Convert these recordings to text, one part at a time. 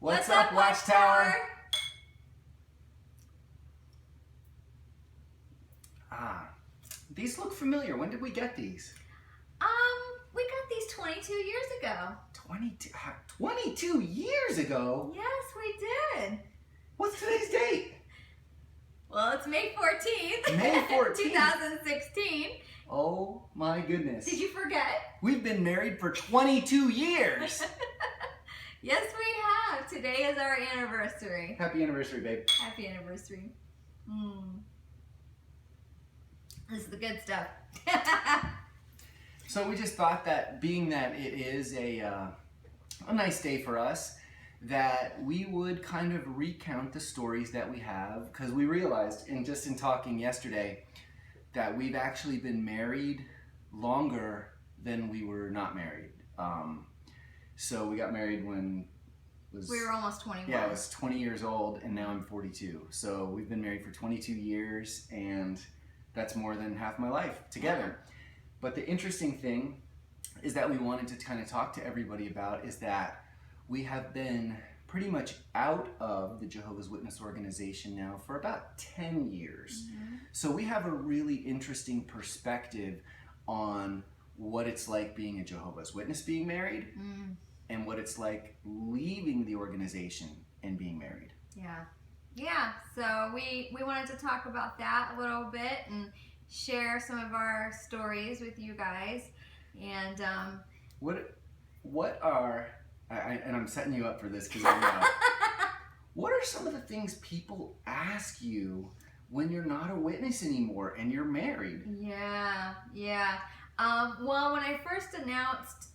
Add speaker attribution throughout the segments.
Speaker 1: What's up, Watchtower? These look familiar. When did we get these?
Speaker 2: We got these 22 years ago.
Speaker 1: 22 years ago?
Speaker 2: Yes, we did.
Speaker 1: What's today's date?
Speaker 2: Well, it's May 14th.
Speaker 1: May 14th.
Speaker 2: 2016.
Speaker 1: Oh my goodness.
Speaker 2: Did you forget?
Speaker 1: We've been married for 22 years.
Speaker 2: Yes, we have. Today is our anniversary.
Speaker 1: Happy anniversary, babe.
Speaker 2: Happy anniversary. This is the good stuff.
Speaker 1: So we just thought that being that it is a nice day for us, that we would kind of recount the stories that we have, because we realized in talking yesterday that we've actually been married longer than we were not married. So we got married when
Speaker 2: we were almost 21.
Speaker 1: Yeah, I was 20 years old, and now I'm 42. So we've been married for 22 years, and that's more than half my life together. But the interesting thing is that we wanted to kind of talk to everybody about is that we have been pretty much out of the Jehovah's Witness organization now for about 10 years. So we have a really interesting perspective on what it's like being a Jehovah's Witness being married and what it's like leaving the organization and being married.
Speaker 2: Yeah, so we wanted to talk about that a little bit and share some of our stories with you guys. And
Speaker 1: what are, and I'm setting you up for this because I know, what are some of the things people ask you when you're not a witness anymore and you're married?
Speaker 2: Well, when I first announced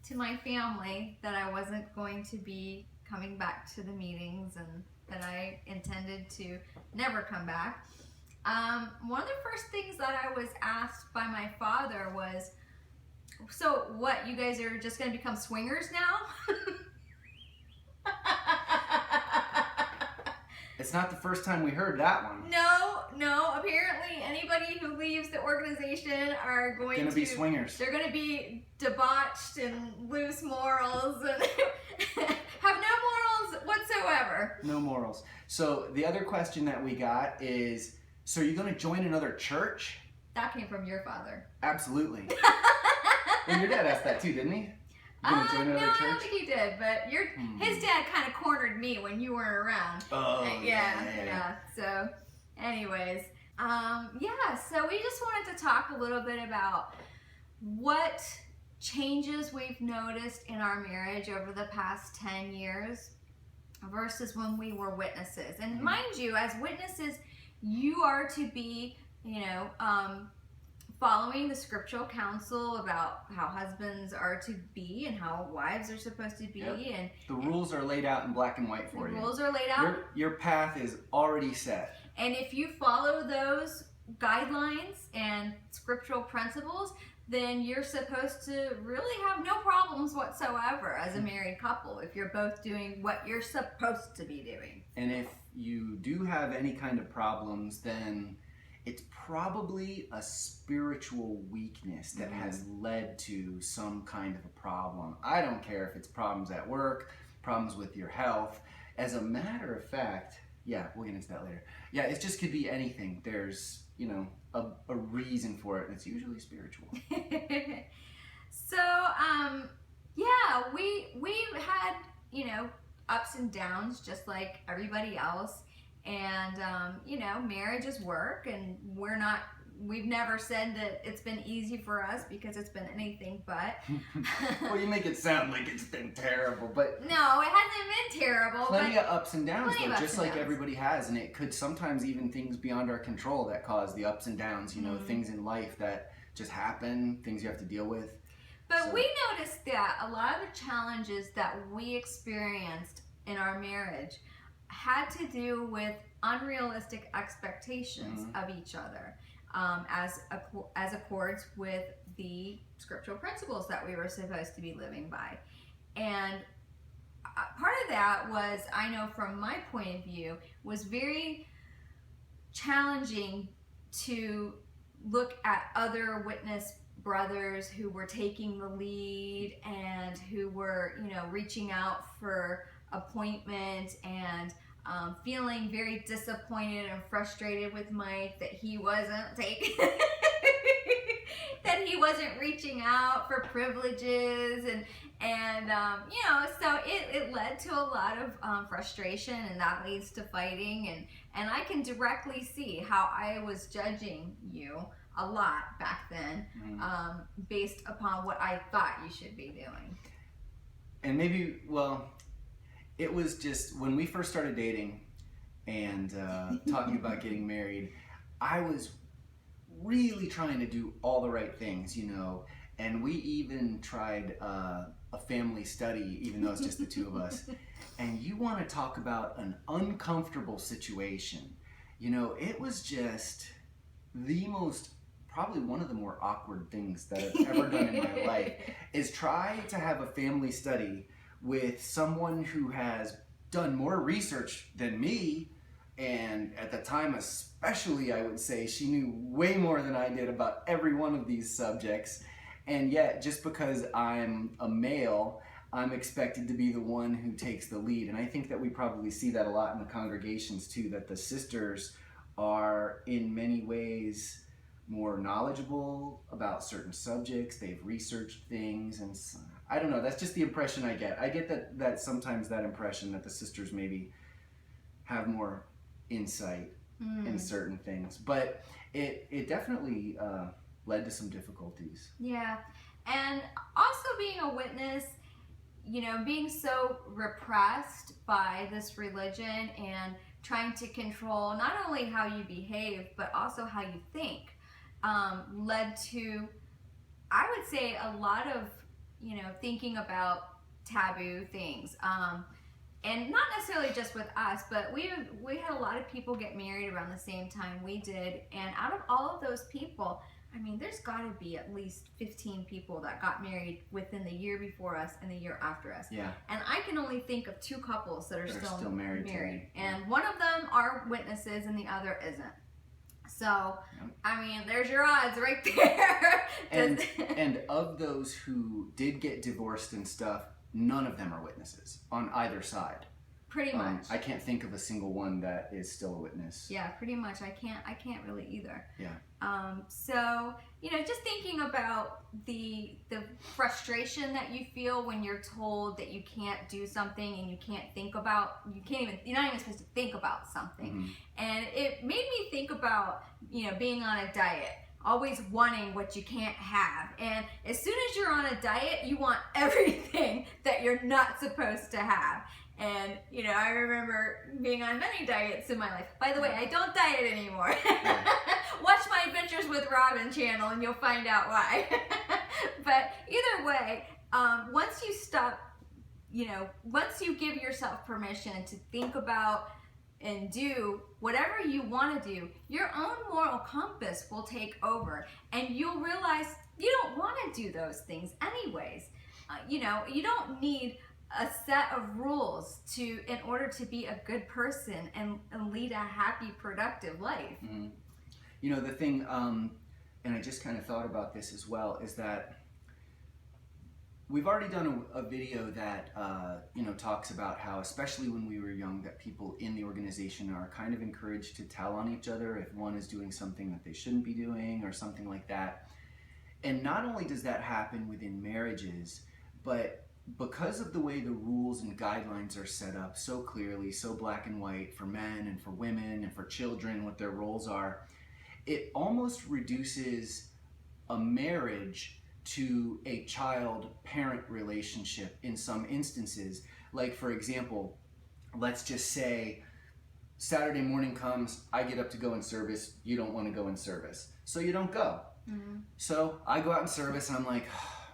Speaker 2: to my family that I wasn't going to be coming back to the meetings and that I intended to never come back, one of the first things that I was asked by my father was, so what, you guys are just going to become swingers now?
Speaker 1: It's not the first time we heard that one.
Speaker 2: No, apparently anybody who leaves the organization are going to
Speaker 1: be swingers.
Speaker 2: They're going to be debauched and lose morals and have no morals whatsoever.
Speaker 1: No morals. So the other question that we got is, so are you going to join another church?
Speaker 2: That came from your father.
Speaker 1: Absolutely. Well, your dad asked that too, didn't he? You gonna join another church?
Speaker 2: I don't think he did, but his dad kind of cornered me when you weren't around.
Speaker 1: Oh,
Speaker 2: yeah. So, anyways, so we just wanted to talk a little bit about what changes we've noticed in our marriage over the past 10 years versus when we were witnesses. And mind you, as witnesses, you are to be, following the scriptural counsel about how husbands are to be and how wives are supposed to be.
Speaker 1: Yep.
Speaker 2: And
Speaker 1: the rules are laid out in black and white for you.
Speaker 2: The rules are laid out.
Speaker 1: Your path is already set.
Speaker 2: And if you follow those guidelines and scriptural principles, then you're supposed to really have no problems whatsoever as a married couple if you're both doing what you're supposed to be doing.
Speaker 1: And if you do have any kind of problems, then it's probably a spiritual weakness that has led to some kind of a problem. I don't care if it's problems at work, problems with your health. As a matter of fact, we'll get into that later. Yeah, it just could be anything. There's, a reason for it, and it's usually spiritual.
Speaker 2: So, we've had, ups and downs just like everybody else. And, marriage is work, and we've never said that it's been easy for us because it's been anything but.
Speaker 1: Well, you make it sound like it's been terrible, but.
Speaker 2: No, it hasn't been terrible.
Speaker 1: Plenty of ups and downs, though, just like everybody has. And it could sometimes even things beyond our control that cause the ups and downs, things in life that just happen, things you have to deal with.
Speaker 2: But we noticed that a lot of the challenges that we experienced in our marriage had to do with unrealistic expectations of each other, as accords with the scriptural principles that we were supposed to be living by. And part of that was, I know from my point of view, was very challenging to look at other witness brothers who were taking the lead and who were, reaching out for appointment and feeling very disappointed and frustrated with Mike that he wasn't taking, that he wasn't reaching out for privileges and so it led to a lot of frustration, and that leads to fighting, and I can directly see how I was judging you a lot back then, based upon what I thought you should be doing.
Speaker 1: And maybe, well, it was just when we first started dating and talking about getting married, I was really trying to do all the right things, and we even tried a family study, even though it's just the two of us. And you want to talk about an uncomfortable situation. It was just probably one of the more awkward things that I've ever done in my life is try to have a family study with someone who has done more research than me. And at the time especially, I would say she knew way more than I did about every one of these subjects. And yet, just because I'm a male, I'm expected to be the one who takes the lead. And I think that we probably see that a lot in the congregations too, that the sisters are in many ways more knowledgeable about certain subjects. They've researched things, and I don't know, that's just the impression I get. I get that sometimes that impression that the sisters maybe have more insight in certain things. But it definitely led to some difficulties.
Speaker 2: Yeah. And also being a witness, being so repressed by this religion and trying to control not only how you behave, but also how you think, led to, I would say, a lot of, thinking about taboo things. And not necessarily just with us, but we had a lot of people get married around the same time we did. And out of all of those people, I mean, there's got to be at least 15 people that got married within the year before us and the year after us.
Speaker 1: Yeah.
Speaker 2: And I can only think of 2 couples that are still married.
Speaker 1: Yeah.
Speaker 2: And one of them are witnesses and the other isn't. So, I mean, there's your odds right there.
Speaker 1: And of those who did get divorced and stuff, none of them are witnesses on either side.
Speaker 2: Pretty much.
Speaker 1: I can't think of a single one that is still a witness.
Speaker 2: Yeah, pretty much. I can't really either.
Speaker 1: Yeah.
Speaker 2: So, just thinking about the frustration that you feel when you're told that you can't do something and you're not even supposed to think about something.
Speaker 1: Mm-hmm.
Speaker 2: And it made me think about, being on a diet, always wanting what you can't have. And as soon as you're on a diet, you want everything that you're not supposed to have. And, I remember being on many diets in my life. By the way, I don't diet anymore. Watch my Adventures with Robin channel and you'll find out why. But either way, once you stop, once you give yourself permission to think about and do whatever you want to do, your own moral compass will take over. And you'll realize you don't want to do those things anyways. You don't need a set of rules in order to be a good person and lead a happy, productive life.
Speaker 1: Mm-hmm. The thing, and I just kind of thought about this as well, is that we've already done a video that talks about how, especially when we were young, that people in the organization are kind of encouraged to tell on each other if one is doing something that they shouldn't be doing or something like that. And not only does that happen within marriages, but because of the way the rules and guidelines are set up so clearly, so black and white for men and for women and for children, what their roles are, it almost reduces a marriage to a child-parent relationship in some instances. Like, for example, let's just say Saturday morning comes, I get up to go in service, you don't want to go in service, so you don't go. Mm-hmm. So I go out in service and I'm like,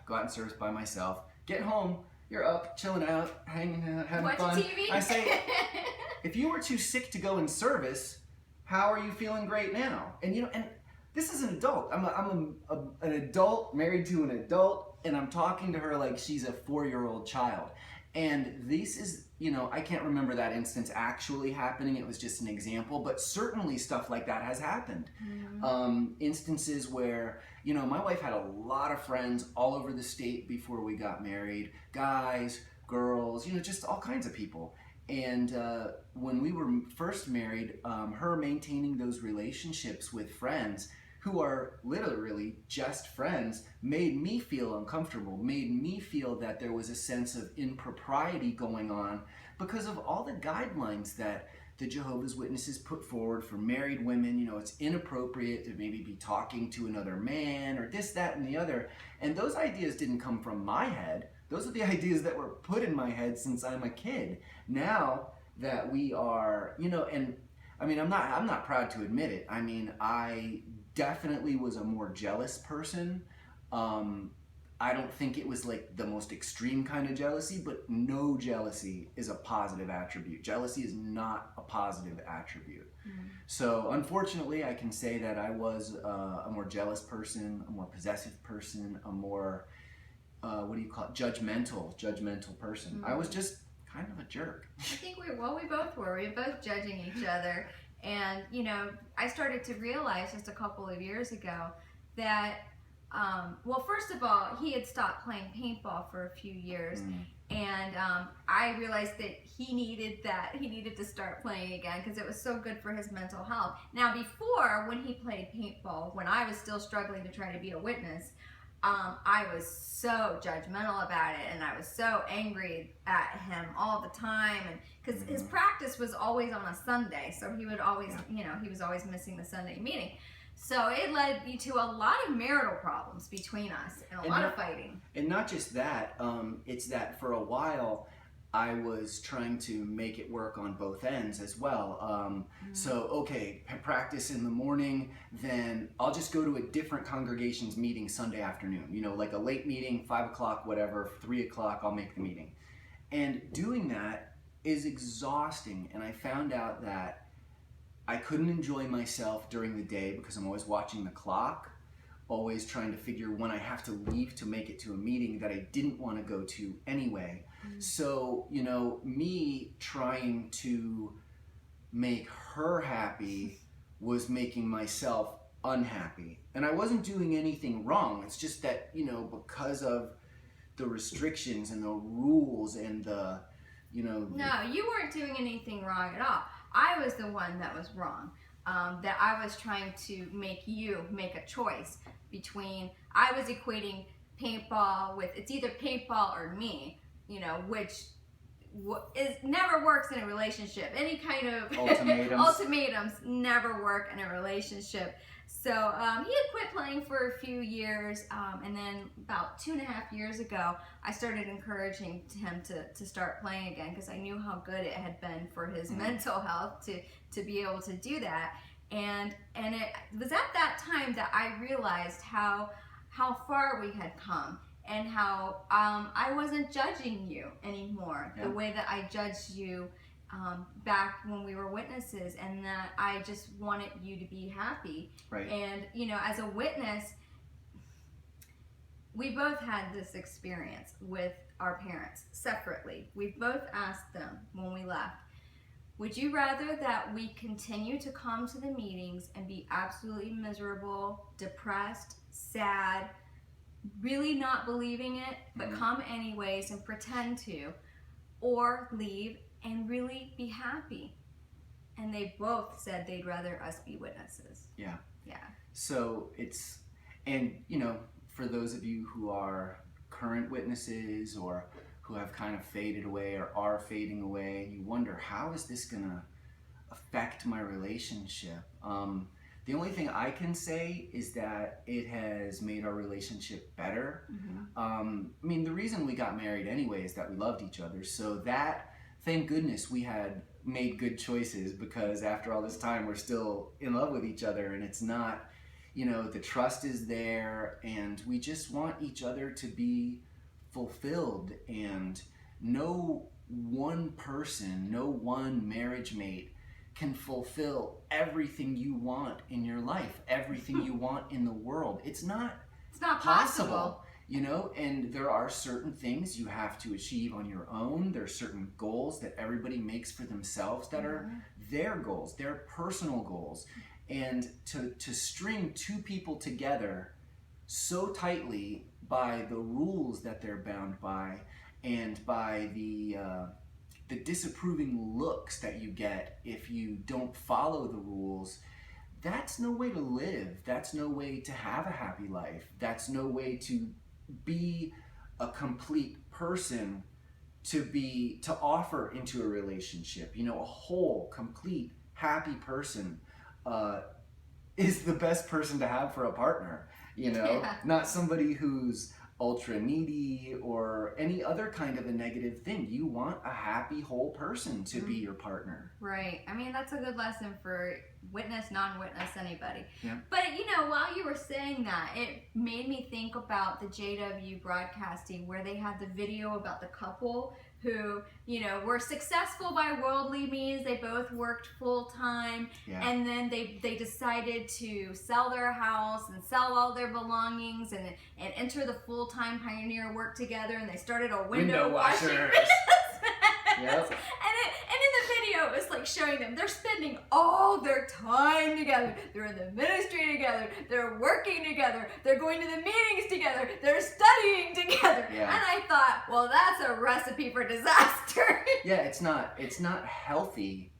Speaker 1: go out in service by myself. Get home, you're up, chilling out, hanging out, having fun.
Speaker 2: TV.
Speaker 1: I say, if you were too sick to go in service, how are you feeling great now? And and this is an adult. I'm an adult married to an adult, and I'm talking to her like she's a 4-year-old child. And this is, I can't remember that instance actually happening. It was just an example, but certainly stuff like that has happened. Mm-hmm. Instances where, my wife had a lot of friends all over the state before we got married. Guys, girls, just all kinds of people. And when we were first married, her maintaining those relationships with friends who are literally just friends made me feel uncomfortable, made me feel that there was a sense of impropriety going on because of all the guidelines that the Jehovah's Witnesses put forward for married women. It's inappropriate to maybe be talking to another man or this, that, and the other. And those ideas didn't come from my head. Those are the ideas that were put in my head since I'm a kid. Now that we are, and I mean, I'm not proud to admit it. I mean, I definitely was a more jealous person. I don't think it was like the most extreme kind of jealousy, but no jealousy is a positive attribute. Jealousy is not a positive attribute. So unfortunately, I can say that I was a more jealous person, a more possessive person, a more, judgmental person. I was just kind of a jerk.
Speaker 2: I think we both were. We were both judging each other. And, I started to realize just a couple of years ago that, first of all, he had stopped playing paintball for a few years. And I realized that he needed to start playing again because it was so good for his mental health. Now, before, when he played paintball, when I was still struggling to try to be a witness, I was so judgmental about it, and I was so angry at him all the time, and because his practice was always on a Sunday, so he would always, he was always missing the Sunday meeting. So it led me to a lot of marital problems between us and a lot of fighting. And
Speaker 1: not just that, it's that for a while I was trying to make it work on both ends as well. So, okay, practice in the morning, then I'll just go to a different congregation's meeting Sunday afternoon. Like a late meeting, 5 o'clock, whatever, 3 o'clock, I'll make the meeting. And doing that is exhausting. And I found out that I couldn't enjoy myself during the day because I'm always watching the clock, always trying to figure when I have to leave to make it to a meeting that I didn't want to go to anyway. So, me trying to make her happy was making myself unhappy. And I wasn't doing anything wrong. It's just that, because of the restrictions and the rules and the, No,
Speaker 2: you weren't doing anything wrong at all. I was the one that was wrong. That I was trying to make you make a choice between, I was equating paintball with, it's either paintball or me, which never works in a relationship. Any kind of ultimatums never work in a relationship. So he had quit playing for a few years, and then about 2.5 years ago, I started encouraging him to start playing again because I knew how good it had been for his mental health to be able to do that. And it was at that time that I realized how far we had come and how I wasn't judging you anymore the way that I judged you back when we were witnesses, and that I just wanted you to be happy.
Speaker 1: Right.
Speaker 2: And, as a witness, we both had this experience with our parents separately. We both asked them when we left, would you rather that we continue to come to the meetings and be absolutely miserable, depressed, sad, really not believing it, but come anyways and pretend to, or leave and really be happy? And they both said they'd rather us be witnesses.
Speaker 1: Yeah.
Speaker 2: Yeah.
Speaker 1: So it's, and for those of you who are current witnesses or who have kind of faded away or are fading away, you wonder, how is this gonna affect my relationship? The only thing I can say is that it has made our relationship better. I mean, the reason we got married anyway is that we loved each other. So that, thank goodness we had made good choices, because after all this time, we're still in love with each other, and it's not, the trust is there, and we just want each other to be fulfilled. And no one person, no one marriage mate can fulfill everything you want in your life, everything you want in the world. It's not
Speaker 2: possible.
Speaker 1: And there are certain things you have to achieve on your own. There are certain goals that everybody makes for themselves that are their goals, their personal goals. And to string two people together so tightly by the rules that they're bound by, and by the disapproving looks that you get if you don't follow the rules, that's no way to live. That's no way to have a happy life. That's no way to be a complete person, to offer into a relationship. You know, a whole, complete, happy person is the best person to have for a partner. You know, not somebody who's ultra needy or any other kind of a negative thing. You want a happy whole person to be your partner.
Speaker 2: Right. I mean, that's a good lesson for witness, non-witness, anybody.
Speaker 1: Yeah.
Speaker 2: But, you know, while you were saying that, it made me think about the JW broadcasting where they had the video about the couple who, you know, were successful by worldly means. They both worked full time, and then they decided to sell their house and sell all their belongings and enter the full-time pioneer work together, and they started a window washing business.
Speaker 1: Yep.
Speaker 2: And in the video, it was like showing them they're spending all their time together. They're in the ministry together. They're working together. They're going to the meetings together. They're studying together.
Speaker 1: Yeah.
Speaker 2: And I thought, well, that's a recipe for disaster.
Speaker 1: Yeah, it's not healthy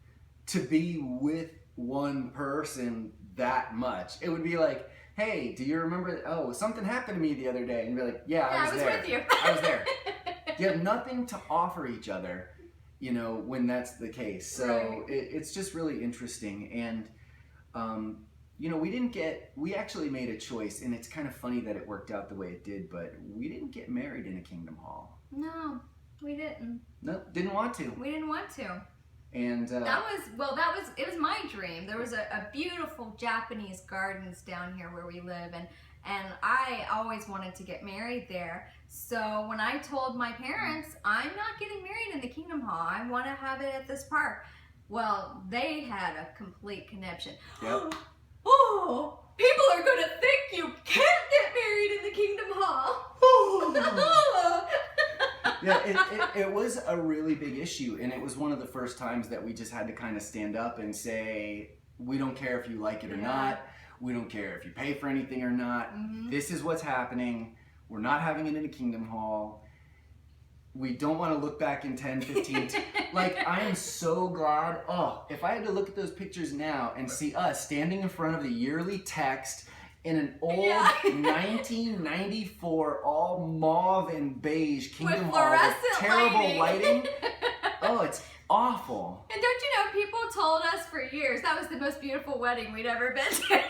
Speaker 1: to be with one person that much. It would be like, hey, do you remember? Oh, something happened to me the other day, and you'd be like, yeah, I was there.
Speaker 2: With you.
Speaker 1: I was there. You have nothing to offer each other, you know, when that's the case. So it's just really interesting. And, you know, we actually made a choice, and it's kind of funny that it worked out the way it did, but we didn't get married in a Kingdom Hall.
Speaker 2: No, we didn't.
Speaker 1: No, didn't want to.
Speaker 2: We didn't want to.
Speaker 1: And
Speaker 2: it was my dream. There was a beautiful Japanese gardens down here where we live, and I always wanted to get married there. So when I told my parents, I'm not getting married in the Kingdom Hall, I want to have it at this park. Well, they had a complete conniption.
Speaker 1: Yep.
Speaker 2: Oh, people are going to think you can't get married in the Kingdom Hall.
Speaker 1: Yeah, it was a really big issue, and it was one of the first times that we just had to kind of stand up and say, we don't care if you like it or not. We don't care if you pay for anything or not. This is what's happening. We're not having it in a Kingdom Hall. We don't want to look back in 10, 15. Like, I am so glad. Oh, if I had to look at those pictures now and see us standing in front of the yearly text in an old 1994 all mauve and beige Kingdom Hall with terrible lighting. Oh, it's awful.
Speaker 2: And don't you know, people told us for years that was the most beautiful wedding we'd ever been to.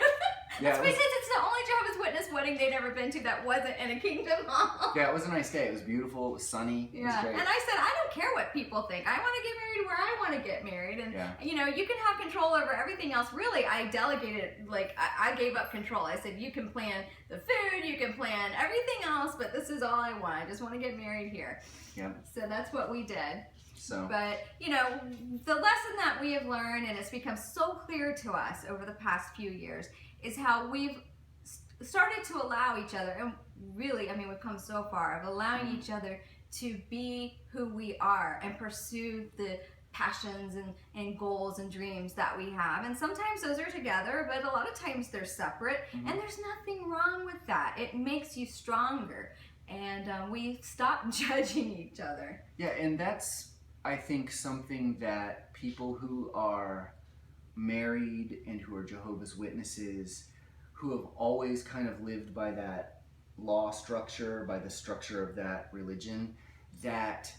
Speaker 2: That's because it's the only Jehovah's Witness wedding they'd ever been to that wasn't in a Kingdom Hall.
Speaker 1: Yeah, it was a nice day. It was beautiful. It was sunny. It was great.
Speaker 2: And I said, I don't care what people think. I want to get married where I want to get married. And, you know, you can have control over everything else. Really, I delegated, like, I gave up control. I said, you can plan the food, you can plan everything else, but this is all I want. I just want to get married here. Yeah. So that's what we did. But, you know, the lesson that we have learned, and it's become so clear to us over the past few years, is how we've started to allow each other, and really, I mean, we've come so far, of allowing each other to be who we are and pursue the passions and goals and dreams that we have. And sometimes those are together, but a lot of times they're separate, and there's nothing wrong with that. It makes you stronger, and we stop judging each other.
Speaker 1: Yeah, and that's, I think, something that people who are married and who are Jehovah's Witnesses, who have always kind of lived by that law structure, by the structure of that religion, that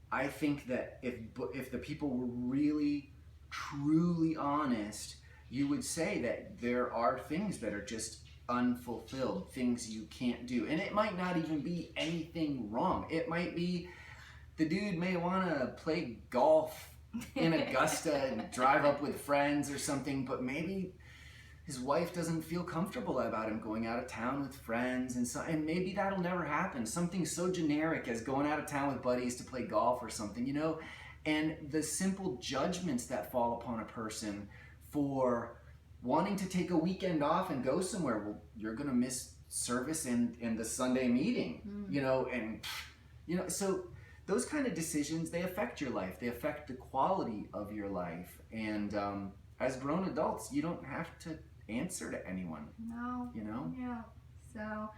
Speaker 1: I think that if the people were really, truly honest, you would say that there are things that are just unfulfilled, things you can't do. And it might not even be anything wrong. It might be the dude may want to play golf in Augusta and drive up with friends or something, but maybe his wife doesn't feel comfortable about him going out of town with friends, and maybe that'll never happen. Something so generic as going out of town with buddies to play golf or something, you know? And the simple judgments that fall upon a person for wanting to take a weekend off and go somewhere. Well, you're gonna miss service in the Sunday meeting, you know, and you know, so those kind of decisions, they affect your life. They affect the quality of your life. And as grown adults, you don't have to answer to anyone.
Speaker 2: No.
Speaker 1: You know?
Speaker 2: Yeah. So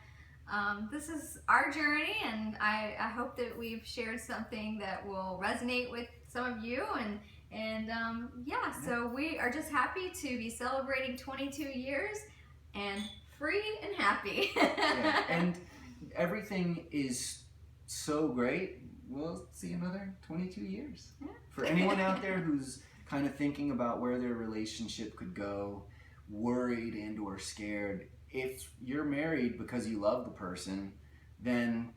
Speaker 2: this is our journey, and I hope that we've shared something that will resonate with some of you. And yeah, so we are just happy to be celebrating 22 years and free and happy.
Speaker 1: Yeah. And everything is so great. We'll see another 22 years.
Speaker 2: Yeah.
Speaker 1: For anyone out there who's kind of thinking about where their relationship could go, worried and or scared, if you're married because you love the person, then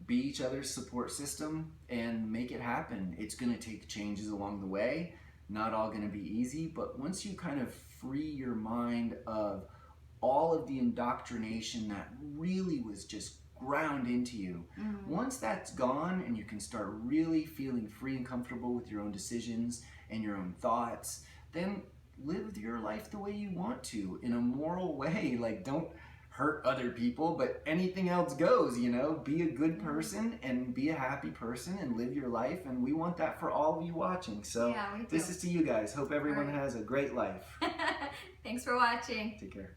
Speaker 1: be each other's support system and make it happen. It's going to take changes along the way. Not all going to be easy, but once you kind of free your mind of all of the indoctrination that really was just ground into you, once that's gone and you can start really feeling free and comfortable with your own decisions and your own thoughts, then live your life the way you want to, in a moral way. Like, don't hurt other people, but anything else goes, you know. Be a good person and be a happy person and live your life, and we want that for all of you watching. So
Speaker 2: yeah, we do.
Speaker 1: This is to you guys. Hope everyone has a great life.
Speaker 2: Thanks for watching.
Speaker 1: Take care.